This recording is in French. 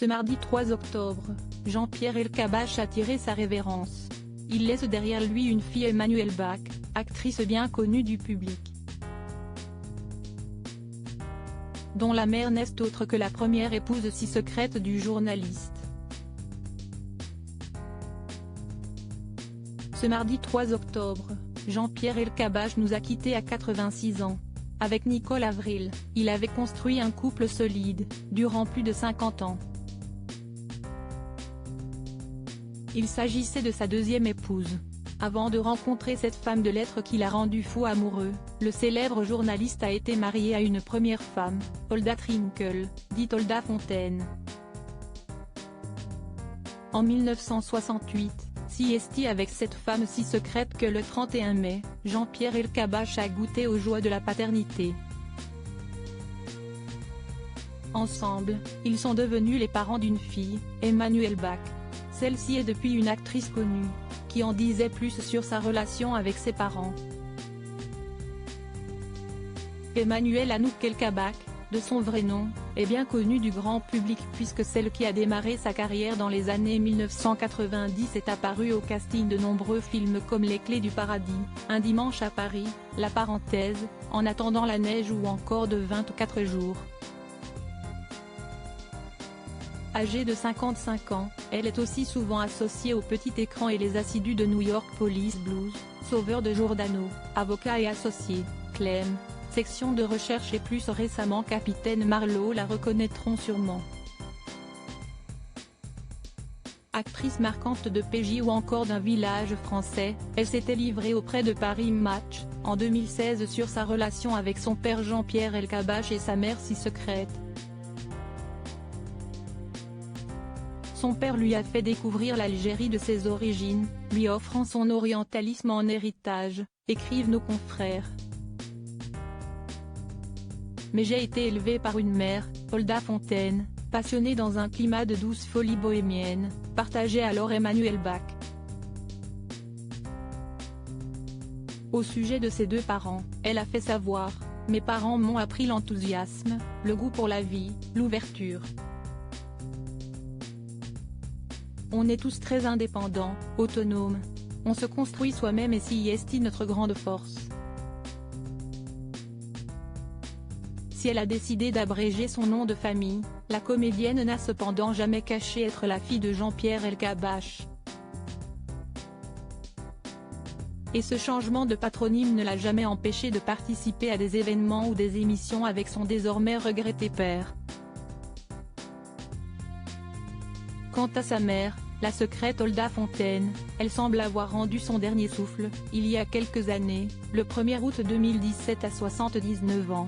Ce mardi 3 octobre, Jean-Pierre Elkabbach a tiré sa révérence. Il laisse derrière lui une fille, Emmanuelle Bach, actrice bien connue du public, dont la mère n'est autre que la première épouse si secrète du journaliste. Ce mardi 3 octobre, Jean-Pierre Elkabbach nous a quittés à 86 ans. Avec Nicole Avril, il avait construit un couple solide, durant plus de 50 ans. Il s'agissait de sa deuxième épouse. Avant de rencontrer cette femme de lettres qui l'a rendu fou amoureux, le célèbre journaliste a été marié à une première femme, Hulda Trinkel, dite Hulda Fontaine. En 1968, sieste avec cette femme si secrète que le 31 mai, Jean-Pierre Elkabbach a goûté aux joies de la paternité. Ensemble, ils sont devenus les parents d'une fille, Emmanuelle Bach. Celle-ci est depuis une actrice connue, qui en disait plus sur sa relation avec ses parents. Emmanuelle Anouk Elkabbach, de son vrai nom, est bien connue du grand public puisque celle qui a démarré sa carrière dans les années 1990 est apparue au casting de nombreux films comme Les Clés du Paradis, Un dimanche à Paris, La Parenthèse, En attendant la neige ou encore de 24 jours. Âgée de 55 ans, elle est aussi souvent associée au petit écran et les assidus de New York Police Blues, Sauveur de Giordano, Avocat et associé, Clem, Section de recherche et plus récemment Capitaine Marlowe la reconnaîtront sûrement. Actrice marquante de PJ ou encore d'un village français, elle s'était livrée auprès de Paris Match, en 2016 sur sa relation avec son père Jean-Pierre Elkabbach et sa mère si secrète. Son père lui a fait découvrir l'Algérie de ses origines, lui offrant son orientalisme en héritage, écrivent nos confrères. Mais j'ai été élevée par une mère, Hulda Fontaine, passionnée dans un climat de douce folie bohémienne, partageait alors Emmanuelle Bach. Au sujet de ses deux parents, elle a fait savoir, « Mes parents m'ont appris l'enthousiasme, le goût pour la vie, l'ouverture. On est tous très indépendants, autonomes. On se construit soi-même et c'est notre grande force. » Si elle a décidé d'abréger son nom de famille, la comédienne n'a cependant jamais caché être la fille de Jean-Pierre Elkabbach. Et ce changement de patronyme ne l'a jamais empêché de participer à des événements ou des émissions avec son désormais regretté père. Quant à sa mère, la secrète Hulda Fontaine, elle semble avoir rendu son dernier souffle, il y a quelques années, le 1er août 2017 à 79 ans.